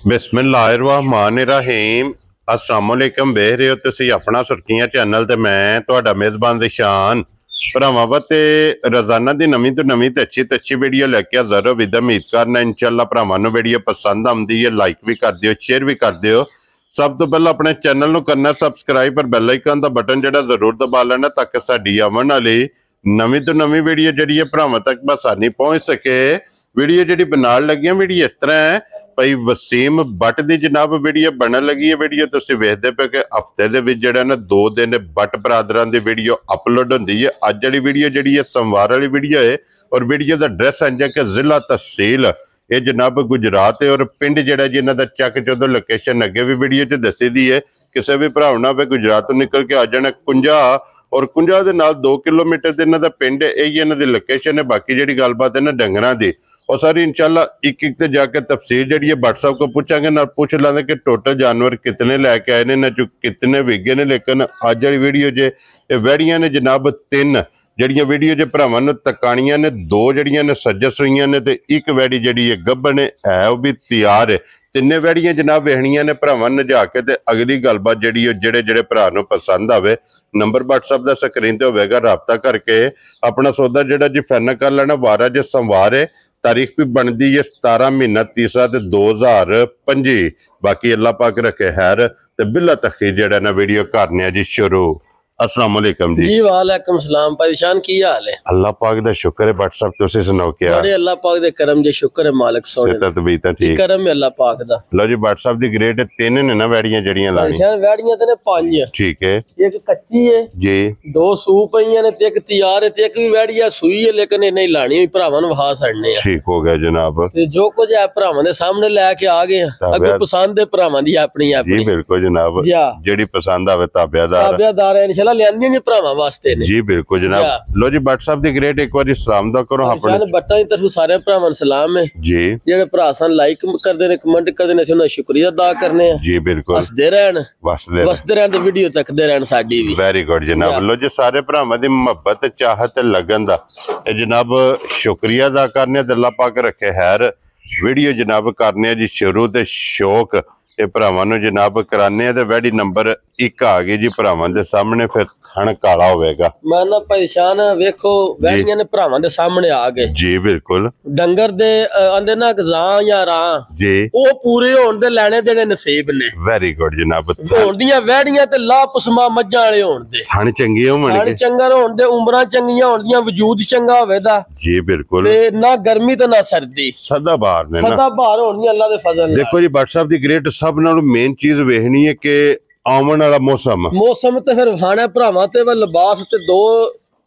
बिस्मिल्लाहिर्रहमानिर्रहीम अस्सलाम वालेकुम। वेख रहे हो तुसी अपना सुर्खियां चैनल ते मैं तुहाडा मेज़बान ज़िशान भरावां ते रोजाना दी नवीं तो नवीं ते अच्छी वीडियो लैके हाज़र हो। विद उम्मीद करना इंशाअल्लाह भरावां नूं वीडियो पसंद आउंदी है। लाइक भी कर दिओ, शेयर भी कर दिओ। सब तो पहले अपने चैनल नूं करना सबसक्राइब और बैल आइकन दा बटन जिहड़ा जरूर दबा लेना ताकि साडी आवन वाली नवीं तो नवीं वीडियो जिहड़ी है भरावां तक बसानी पहुंच सके। वीडियो जिहड़ी बनाण लगी वीडियो इस तरह है भाई वसीम बट की जनाब वीडियो बनन लगी है। वीडियो तुसी वेखदे पे कि हफ्ते दे विच जिहड़ा ना 2 दिन बट बरादरां दी वीडियो अपलोड हुंदी है। अज वाली वीडियो जिहड़ी है सोमवार वाली वीडियो है और वीडियो दा एड्रैस इंज है कि जिला तहसील ये जनाब गुजरात है और पिंड जिहड़ा जी इन्हां दा चक चौधर लोकेशन अगे भी वीडियो च दसी दी है। किसी भी भरा ना वे गुजरात तो निकल के आ जाना कुंजा और कुंजा दे नाल 2 किलोमीटर दे इन्हां दा पिंड है। यही इन्हां दी लोकेशन है। बाकी जिहड़ी गलबात है ना डंगरां दी और सारी इंशाल्लाह एक ते जाके तफसील जी व्हाट्सएप को पूछांगे ना पूछ लेंगे कि टोटल जानवर कितने लैके आए ने चो कितने विगे ने। लेकिन अज वाली वीडियो जे वैड़ियां ने जनाब 3 जड़ियां वीडियो जे भरावां नूं तकाणियां ने 2 जड़ियां ने सज्जस हुई ने ते एक वैड़ी जी गब्बन है वह भी तैयार है। 3 वैड़ियां जनाब वेखणियां ने भरावां नजा के ते अगली गलबात जी जेड़े जेड़े भरा नूं पसंद आवे नंबर व्हाट्सएप का स्क्रीन ते होवेगा राबता करके अपना सौदा जिहड़ा जी फाइनल कर लेना। वारा जे सोमवार है तारीख भी बनती है 17 महीना तीसरा 2025। बाकी अल्लाह पाक रखे खैर ते बिला तखीर जेड़ा ना वीडियो करने जी शुरू। अस्सलाम वालेकुम जी। वालेकुम सलाम। परेशान की हाल है? अल्लाह पाक दा शुक्र है। व्हाट्सएप तुसी सुनाओ क्या? बड़े अल्लाह पाक दे करम जे शुक्र है मालिक सोने दा। तबीयत ठीक करम है अल्लाह पाक दा। लो जी व्हाट्सएप दी ग्रेड 3 ने ना वैड़ियां जड़ियां लानी। परेशान वैड़ियां ते ने 5 ठीक है। एक कच्ची है जी 2 सू पईयां ने ते एक तैयार है ते एक भी वैड़िया सूई है लेकिन ये नहीं लानी हुई भरावां नूं वहा छड़ने आ। ठीक हो गया जनाब। ते जो कुछ है भरावां दे सामने लेके आ गए अगो पसंद है भरावां दी अपनी अपनी। जी बिल्कुल जनाब जेड़ी पसंद आवे ताबेदार है इंशाल्लाह लेंदी ने भरावां वास्ते ने। जी बिल्कुल जनाब। लो जी व्हाट्सएप दी ग्रेड एक बार सलाम दा करो अपने बट्टा दी तरफ सारे भरावां नूं सलाम है जी। जेड़े भरा सन लाइक करदे ने कमेंट करदे ने उन्हां शुक्रिया अदा करने आ। जी बिल्कुल वसदे रहन ते वीडियो तकदे रहन साडी भी। वेरी गुड जनाब। लो जी सारे भरावां दी मोहब्बत चाहत लगन दा जनाब शुक्रिया अदा करने अल्लाह पाक रखे खैर। वीडियो जनाब करने जी शुरू ते शौक ये भरावां नूं जनाब कराने ते वैड़ी नंबर 1 आ गई जी भरावां दे सामने। फिर थण काला होवेगा। मैं ना परेशान वेखो वैड़ियां ने भरावां दे सामने आ गए जी बिल्कुल। डंगर दे आंदे ना गजां या रां जी ओ पूरे होण दे लेने देने नसीब ने। वेरी गुड जनाब। होण दियां वैड़ियां ते लापसमा मज्जां वाले होण दे थण चंगे होण थण चंगा होण दे उमरां चंगियां होण दियां वजूद चंगा होवे दा जी बिल्कुल। ते ना गर्मी ते ना सर्दी सदा बाहर ने सदा बाहर होण दी अल्लाह दे फजल। देखो जी व्हाट्सएप दी ग्रेट सब नालों मेन चीज वेखनी है कि आवन वाला मौसम ते फिर खाना भरावां ते लिबास ते 2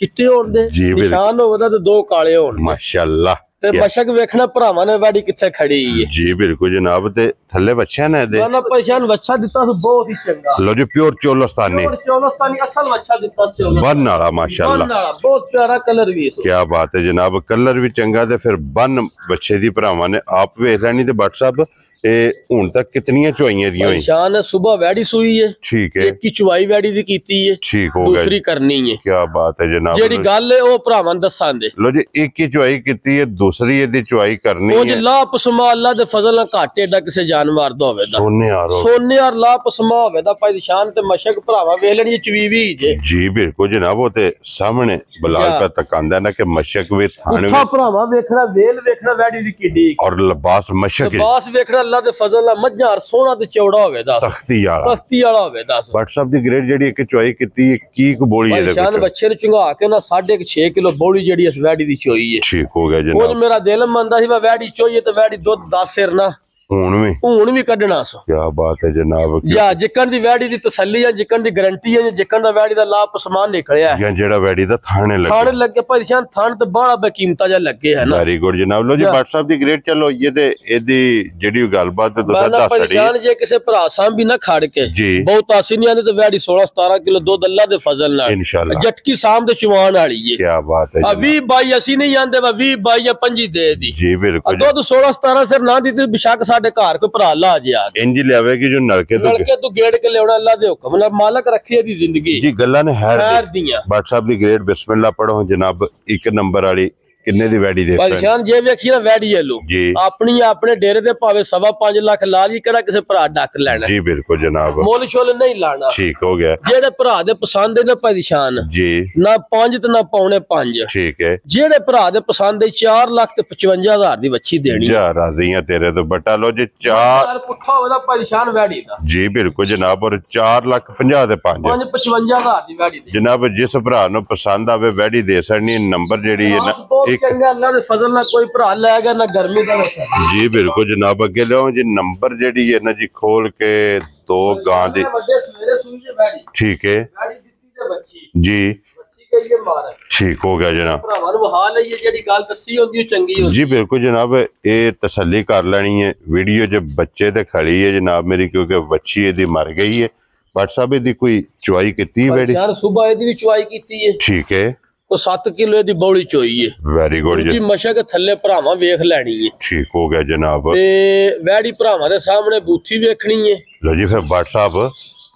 चिट्टे होण दे निशान होवे ते 2 काले होण माशाअल्लाह। ते मशक वेखना भरावां ने वाड़ी किथे खड़ी है जी बिल्कुल जनाब। ते थल्ले बच्चा ने दे ना परेशान बच्चा दिता तो बहुत ही चंगा। लो जी प्योर चोलस्तानी असल बच्चा दिता बन वाला माशाअल्लाह। बहुत प्यारा कलर भी क्या बात है जनाब। कलर भी चंगा ते फिर बन बच्चे दी भरावां ने आप वेख लेनी ते व्हाट्सएप हुण तक कितनियां चुवाइयां दी होई? शान सुबह वैड़ी सूई है ठीक है। एक की चुवाई वैड़ी दी कीती है ठीक हो गया। दूसरी करनी है क्या बात है जनाब। जेड़ी गल है ओ भरावां दसां दे। लो जी एक की चुवाई कीती है दूसरी एदी चुवाई करनी है। ओ जी लापसमा अल्लाह दे फजल नाल घाट एडा किसे जानवर दा होवे दा सोने और लापसमा होवे दा भाई शान ते मशक भरावां वेख लेनी चवीवी जे जी बिल्कुल जनाब। ओ ते सामने बलाल पे तकांदा ना कि मशक वे थाने में भरावां वेखना वेल वेखना वैड़ी दी किडी और लिबास मशक लिबास वेखना दे फजल मज्जा सोना ते चौड़ा होवे दा तख्ती वाला होवे दा। व्हाट्सएप दी ग्रेड जेडी एक चुआई कीती की को बोली है शान बच्चे ने चंगा के ना 6.5 किलो बोली जेडी इस वैड़ी दी चोई है ठीक हो गया जनाब। ओ मेरा दिल मंदा सी वैड़ी चोई ते वैड़ी दूध 10 सिर ना हूं भी कढना सो क्या बात है जनाब। या जिकन दी वैड़ी दी तसल्ली है जिकन दी गारंटी है जिकन दा वैड़ी दा लाप समान निकलिया है या जेड़ा वैड़ी दा थाने लगे परेशान थान ते बड़ा बेकीमता जा लगे है ना। वेरी गुड जनाब। लो जी व्हाट्सएप दी ग्रेड चलो ये ते एदी जेडी गलबात ते दस दस परेशान जे किसे भरा सां भी ना खड़ के जी बहुत आसी नहीं आंदी ते वैड़ी 16-17 किलो दूध अल्लाह दे फजल नाल इंशाल्लाह जटकी साम दे चुवान वाली है क्या बात है। 20 22 असी नहीं आंदे 20 22 या 25 दे दी जी बिल्कुल। दूध 16-17 सिर ना दी ते बेशक साडे घर कोई भरा ला जे आ इंज लियावेगी जो नलके तू गेड़ के लेवना अल्लाह दे हुक्म नाल मालिक रखे दी जिंदगी जी गल्लां ने खैर दियां। व्हाट्सएप दी ग्रेड बिस्मिल्लाह पढ़ो जनाब 1 नंबर वाली ਕਿੰਨੇ ਦੀ ਵੈੜੀ ਦੇ ਪਰੇਸ਼ਾਨ ਜੇ ਵੇਖੀ ਨਾ ਵੈੜੀ ਲੋ ਆਪਣੀ ਆਪਣੇ ਡੇਰੇ ਦੇ ਭਾਵੇਂ 5.5 ਲੱਖ ਲਾ ਲਈ ਕਿਹੜਾ ਕਿਸੇ ਭਰਾ ਡੱਕ ਲੈਣਾ ਜੀ ਬਿਲਕੁਲ ਜਨਾਬ ਮੁੱਲ ਛੁੱਲ ਨਹੀਂ ਲਾਣਾ ਠੀਕ ਹੋ ਗਿਆ ਜਿਹੜੇ ਭਰਾ ਦੇ ਪਸੰਦ ਨੇ ਪਰੇਸ਼ਾਨ ਜੀ ਨਾ 5 ਤੇ ਨਾ 5.5 ਠੀਕ ਹੈ ਜਿਹੜੇ ਭਰਾ ਦੇ ਪਸੰਦ 4,55,000 ਦੀ ਵੱਛੀ ਦੇਣੀ ਯਾਰ ਰਾਜ਼ੀ ਆ ਤੇਰੇ ਤੋਂ ਬਟਾ ਲੋ ਜੇ 4 ਪੁੱਠਾ ਉਹਦਾ ਪਰੇਸ਼ਾਨ ਵੈੜੀ ਦਾ ਜੀ ਬਿਲਕੁਲ ਜਨਾਬ ਔਰ 4,50,000 ਦੇ 5.55,000 ਦੀ ਵੈੜੀ ਜਨਾਬ ਜਿਸ ਭਰਾ ਨੂੰ ਪਸੰਦ ਆਵੇ ਵੈੜੀ ਦੇ ਸਕਣੀ ਨੰਬਰ ਜਿਹੜੀ ਹੈ ਨਾ ਇੱਕ ਚੰਗਾ ਅੱਲਾ ਦੇ ਫਜ਼ਲ ਨਾਲ ਕੋਈ ਭਰਾ ਲੈ ਗਿਆ ਨਾ ਗਰਮੀ ਦਾ ਜੀ ਬਿਲਕੁਲ ਜਨਾਬ ਅੱਗੇ ਲਿਓ ਜੀ ਨੰਬਰ ਜਿਹੜੀ ਹੈ ਨਾ ਜੀ ਖੋਲ ਕੇ 2 ਗਾਂ ਦੀ ਠੀਕ ਹੈ ਜੀ ਠੀਕ ਹੋ ਗਿਆ ਜਨਾਬ ਭਰਾਵਾਂ ਨੂੰ ਵਹਾ ਲਈਏ ਜਿਹੜੀ ਗੱਲ ਦੱਸੀ ਹੁੰਦੀ ਉਹ ਚੰਗੀ ਹੁੰਦੀ ਜੀ ਬਿਲਕੁਲ ਜਨਾਬ ਇਹ ਤਸੱਲੀ ਕਰ ਲੈਣੀ ਹੈ ਵੀਡੀਓ ਜੇ ਬੱਚੇ ਤੇ ਖੜੀ ਹੈ ਜਨਾਬ ਮੇਰੀ ਕਿਉਂਕਿ ਬੱਚੀ ਇਹਦੀ ਮਰ ਗਈ ਹੈ WhatsApp ਇਹਦੀ ਕੋਈ ਚੁਆਈ ਕੀਤੀ ਹੈ ਯਾਰ ਸਵੇਰ ਇਹਦੀ ਵੀ ਚੁਆਈ ਕੀਤੀ ਹੈ ਠੀਕ ਹੈ ਉਹ 7 ਕਿਲੋ ਦੀ ਬੌਲੀ ਚੋਈ ਹੈ ਵੈਰੀ ਗੁੱਡ ਜੀ ਮਸ਼ਕ ਥੱਲੇ ਭਰਾਵਾਂ ਵੇਖ ਲੈਣੀ ਹੈ ਠੀਕ ਹੋ ਗਿਆ ਜਨਾਬ ਤੇ ਵੈੜੀ ਭਰਾਵਾਂ ਦੇ ਸਾਹਮਣੇ ਬੂਥੀ ਵੇਖਣੀ ਹੈ ਲੋ ਜੀ ਫਿਰ WhatsApp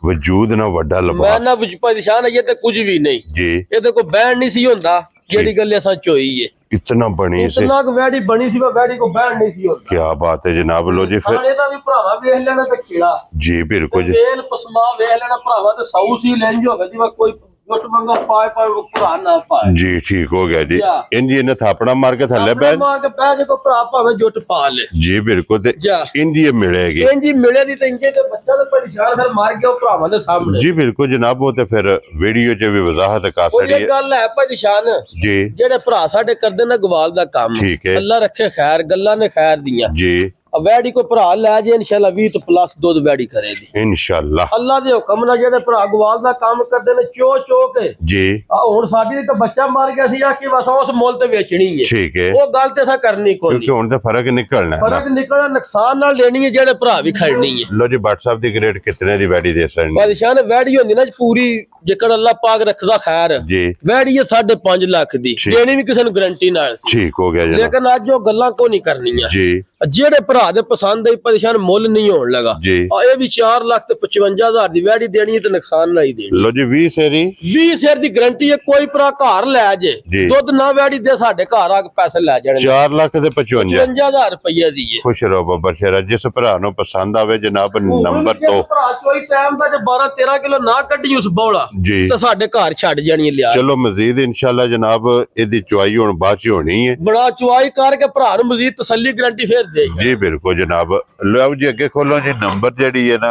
ਵਜੂਦ ਨਾ ਵੱਡਾ ਲਬਾ ਮੈਂ ਨਾ ਪਰੇਸ਼ਾਨ ਹੈ ਤੇ ਕੁਝ ਵੀ ਨਹੀਂ ਜੀ ਇਹਦੇ ਕੋਈ ਬੈਂਡ ਨਹੀਂ ਸੀ ਹੁੰਦਾ ਜਿਹੜੀ ਗੱਲ ਅਸਾਂ ਚੋਈ ਹੈ इतना बनी से इतना वैडी बनी सी वैडी को बैठ नहीं सी होता क्या बात है जनाब लो जी फिर खाने दा भी भरावा वेख लेना ते कीड़ा जी बिल्कुल जी तेल पसमा वेख लेना भरावा ते सौ सी लेंज होगा जी कोई गुट मंगा पाए पाए भरा ना पाए जी ठीक हो गया जी इंजी ने थापड़ा मार के थल्ले बैठ मार के बैठ को भरा भावे जुट पा ले जी बिल्कुल ते इंजी मिलेगी इंजी मिले दी ते इंजे ते बच्चा ते परेशान फिर मार गया भरावा दे सामने जी बिल्कुल जनाब वो ते फिर वीडियो च भी वजाहत कर छड़ी है ये गल है परेशान जी जेड़े भरा साडे करदे ना गवाल दा काम ठीक है अल्लाह रखे खैर गल्ला ने खैर दियां जी वैडी को भरा लै जे इंशाल्लाह 20 तो प्लस दूध वैडी करेगी इंशाल्लाह अल्लाह दे हुक्म नाल जेड़े भरा गवाल दा काम करदे ने चो चो के जी हुन साडी ते बच्चा मार गया सी आके बस उस मोल ते बेचनी है ठीक है वो गल ते सा करनी कोई क्योंकि हुन ते फर्क निकलना नुकसान नाल लेनी है जेड़े भरा भी खड़नी है लो जी WhatsApp दी ग्रेड कितने दी वैडी दे सकनी परेशान वैडी होंदी ना पूरी जेकर अल्लाह पाक रखदा खैर जी वैडी है 5.5 लाख दी देनी भी किसी नु गारंटी नाल ठीक हो गया जी लेकिन आज जो गल्लां को नहीं करनियां जी जेड़े भरा दे पसंद आई परेशान मुल नहीं होने लगा ये भी 4,55,000 दी वैडी देनी है तो नुकसान नहीं देनी लो जी 20 शेर दी गारंटी है कोई भरा घर ले जे दुध ना वैडी दे साडे घर आके पैसे ले जाने 4,55,000 रुपए दी है खुश रहो बब्बर शेरा जिस भरा नु पसंद आवे जनाब नंबर 2 भरा कोई टाइम दा जे 12-13 किलो ना कड्डी उस बौला जी तो साडे घर छड़ जानी लिया चलो मजीद इंशाल्लाह जनाब एदी चुआई हुन बाद च होनी है बड़ा चुआई करके भरा नु मजीद तसल्ली गारंटी फिर जी बिल्कुल जनाब लो जी अगे खोलो जी नंबर जेडी है ना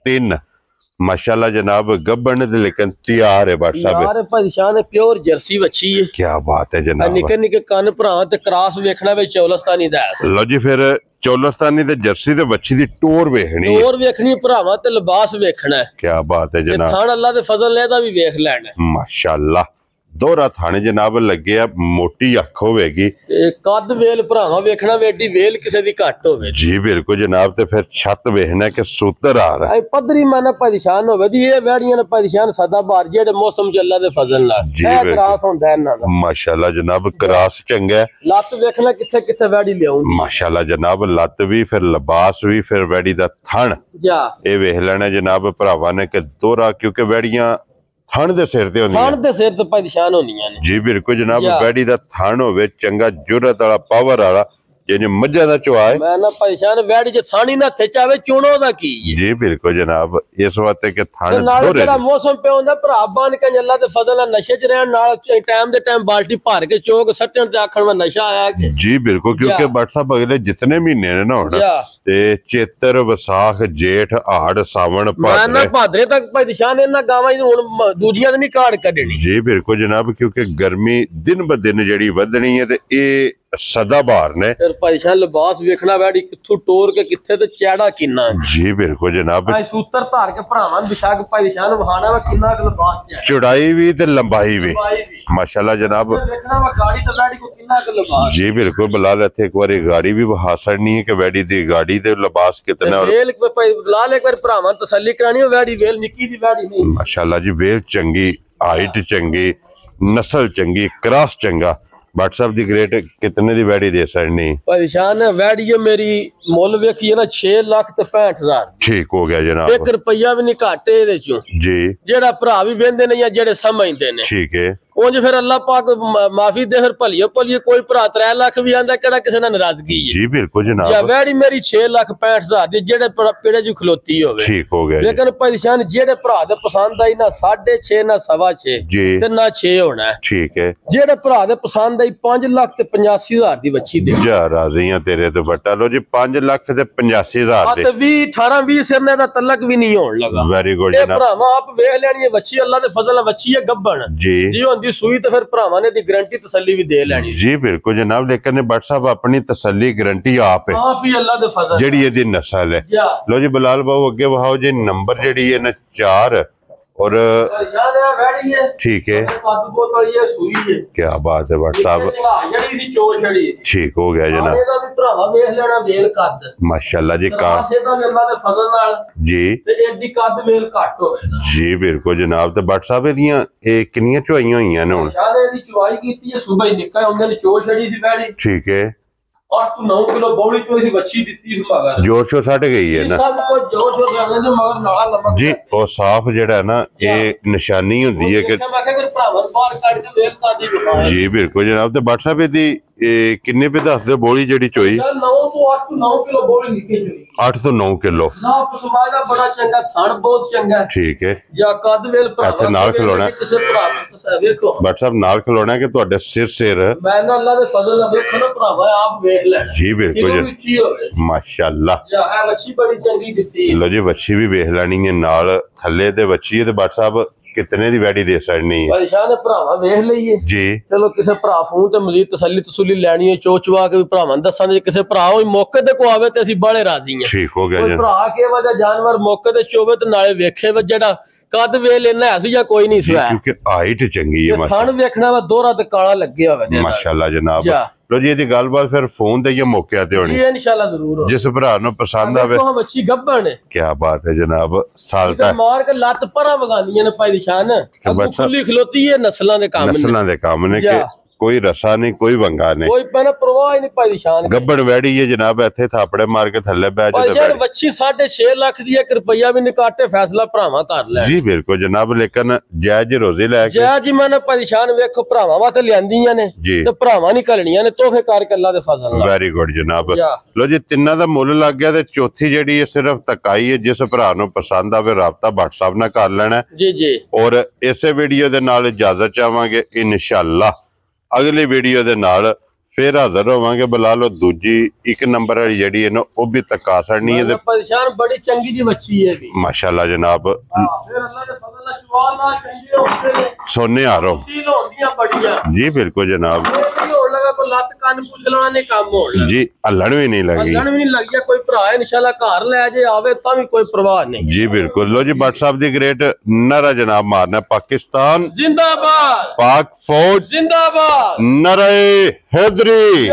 3 माशाल्लाह जनाब गब्बन दे लेकिन तैयार है WhatsApp यार परेशान है प्योर जर्सी बच्ची है क्या बात है जनाब निके निके कान भरा ते क्रॉस वेखना वे चौलस्तानी दा लो जी फिर चौलस्तानी ते जर्सी ते बच्ची दी टोर वेखनी भरावा ते लिबास वेखना है क्या बात है जनाब थान अल्लाह दे फजल ने दा भी वेख लेना माशाल्लाह दोहरा थाने जनाब लगे मोटी अख होगी कद वेल भरावा वेखना वेडी वेल किसे दी घट होवे जी बिल्कुल जनाब ते फिर छत वेखना कि सूतर आ रहा है पदरी माना परेशान होवे दी ये वेड़ियां ने परेशान सदा बार जेड़े मौसम च अल्लाह दे फजल नाल ए क्रॉस होंदा है इना दा माशाल्लाह जनाब क्रॉस चंगा है लत वेखना किथे किथे वेड़ी लियाऊं माशाल्लाह जनाब लत भी फिर लिबास भी फिर वेड़ी दा थण जा ए वेख लेना जनाब भरावा ने कि दोहरा क्योंकि वेड़ियां थान दे सिर ते होंदी थान दे सिर ते परेशान होंदियां ने जी बिल्कुल जनाब वैडी दा थान होवे चंगा जुरत वाला पावर वाला यानी मज्जा दा चुआ है मैं ना परेशान वैडी जे थानी ना थे चावे चुनो दा की जी बिल्कुल जनाब इस वास्ते के थान नाल जेड़ा मौसम पे होंदा भरा बन के अल्लाह दे फजल नाल नशे च रहन नाल टाइम दे टाइम बाल्टी भर के चोक सट्टन ते आखण में नशा आया के जी बिल्कुल क्योंकि WhatsApp अगले जितने महीने ने ना होना ते चेतर वसाख जेठ हाड़ सावन मैं ना भादरे तक परेशान इना गावां हुन दूजियां ते नहीं काड़ कढनी जी बिल्कुल जनाब क्योंकि गर्मी दिन ब दिन जेड़ी वधनी है ते ए सदा बार ने फिर परेशान लिबास वेखना वैडी किथों टोर के किथे ते चैड़ा किन्ना जी बिल्कुल जनाब सूतर धार के भरावां बिछा के परेशान वहाना वा किन्ना लिबास है चौड़ाई भी ते लंबाई भी माशाल्लाह जनाब देखना वा गाड़ी ते वैडी को किन्ना लिबास जी बिल्कुल बिलाल इत्थे एक बारी गाड़ी भी वहा सड़नी है कि वैडी दी गाड़ी ते लिबास कितना वेल बिलाल एक बार भरावां तसल्ली करानी वैडी वेल निक्की दी वैडी नहीं माशाल्लाह जी वेल चंगी हाइट चंगी नस्ल चंगी क्रॉस चंगा WhatsApp दी ग्रेड कितने दी वैडी दे सकनी परेशान है वैडी है मेरी मुल वेखिए ना 6,65,000 ठीक हो गया जनाब 1 रुपया भी नहीं घाटे दे चो जी जेड़ा भरा भी वेंदे ने या जेड़े समझदे ने ठीक है उंज फिर अल्लाह पाक माफी दे, फिर भलियो भलियो कोई भरा 3 लाख भी आंदा, केड़ा किसी नाल नाराजगी है। जी बिल्कुल जनाब। या वैड़ी मेरी 6,65,000 दी जेड़े पेड़े च खलोती होवे, ठीक हो गया। लेकिन परेशान जेड़े भरा दे पसंद आई ना 6.5 ना 6.5 ते ना 6 होना है, ठीक है। जेड़े भरा दे पसंद आई 5,85,000 दी बच्ची दे जा राजी हां तेरे तो बट्टा लो जी 5,85,000 दे 18-20 सिरने दा तलक भी नहीं होण लगा। वेरी गुड जनाब। भरावा आप वेख लेनी है बच्ची, अल्लाह दे फजल बच्ची है गब्बन जी सुई तो फिर भरावां ने दी गारंटी तसल्ली भी दे लेनी जी बिल्कुल जनाब। लेकिन बट साहब अपनी तसल्ली गारंटी आप ही अल्लाह दे फजल जेड़ी एदी नस्ल है। लो जी बिलाल बाबू अगे वहाओ जी नंबर जेड़ी है ना 4 और ठीक है, क्या बात है बट साहब, ठीक हो गया जनाब। माशाल्लाह जी जी बिल्कुल जनाब। तो बट साहब एदियां किन्नियां चुआइयां होईयां ने हुण? ठीक है, 8 to 9 किलो बौड़ी चोई बच्ची दित्ती मगर जोर शोर सट गई है ना जोर शोर मगर नाला लमक जी। और साफ जेड़ा है ना ये निशानी होंदी है कि जी बिल्कुल जनाब। तो बट साहब दी किन्ने पे दस दे बोली जेड़ी चोई? 9 to 8 to 9 किलो बौड़ी निकली चोई। 8 तो 9 किलो ना पसमाना बड़ा चंगा, थान बहुत चंगा, ठीक है। या कदवेल भरा नाल खलोना किसे भरा देखो बट साहब नाल खलोना कि ਤੁਹਾਡੇ सिर मैं ना अल्लाह दे फजल नाल देखो ना भरावा आप देख लेना जी बिल्कुल माशाल्लाह। या ए बच्ची बड़ी चंगी दित्ती। लो जी बच्ची भी वेख लेनी है नाल थल्ले दे बच्ची है। ते बट साहब कितने दी वैडी दे सकनी है? परेशान भरावा वेख लईए जी। चलो किसे भरा फोन ते मजीद तसल्ली तसुली लैनी है, चोचवा के भी भरावां दसां दे किसे भरा होई मौके ते को आवे ते असि बड़े राजी हैं। ठीक हो गया जी। भरा के वजह जानवर मौके ते चोवे ते नाले वेखे वे जेड़ा कद वे लेना है या कोई नहीं सुआ, क्योंकि हाइट चंगी है। थान वेखना वा दोहरा ते काला लगे होवे माशाल्लाह जनाब। लो जी दी गलबात फिर फोन ते ये मौके ते होनी जी इंशाल्लाह जरूर। जिस भरा नु पसंद आवे तो बच्ची गब्बन है, क्या बात है जनाब। साल तक मार के लत परा वगानियां ने भाई निशान अगू खुली खलोती है। नस्लां दे काम ने कि कोई रसा नहीं कोई वंगा नहीं कोई पना परवाह नहीं भाई निशान। गब्बन वैड़ी है जनाब, इथे थापड़े मार के थल्ले बैठ जाए बच्ची 6.5 लाख दी 1 रुपया भी निकाटे फैसला भरावां कर ले जी बिल्कुल जनाब। लेकिन जायज रोजे लेके जायज मैंने परेशान वेखो भरावां वास्ते लियांदियां ने ते भरावां नहीं कलनियां ने तोहफे करके अल्लाह दे फजल नाल। वेरी गुड जनाब। लो जी तिन्ना दा मुल लग गया ते चौथी जेड़ी है सिर्फ तकाई है। जिस भरा नु पसंद आवे राबता भट साहब नाल कर लेना जी जी। और इसे वीडियो दे नाल इजाजत चाहांगे इंशाअल्लाह। अगली वीडियो दे नाल फिर हाजिर होवांगे। बुला लो दूजी 1 नंबर वाली जेड़ी है ना वो भी तका सड़नी है। परेशान बड़ी चंगी जी बच्ची है माशाल्लाह जनाब। फिर अल्लाह दे फजल नाल चवाला चंगे होते सोने आ रो जी बिल्कुल जनाब। लत कान पुछला ने काम होण जी हल्लण भी नहीं लगी कोई भरा इंशाल्लाह घर ले जे आवे ता भी कोई परवाह नहीं जी बिल्कुल। लो जी भट साहब दी ग्रेट नारा जनाब मारना पाकिस्तान जिंदाबाद, पाक फौज जिंदाबाद, नारे हैदरी।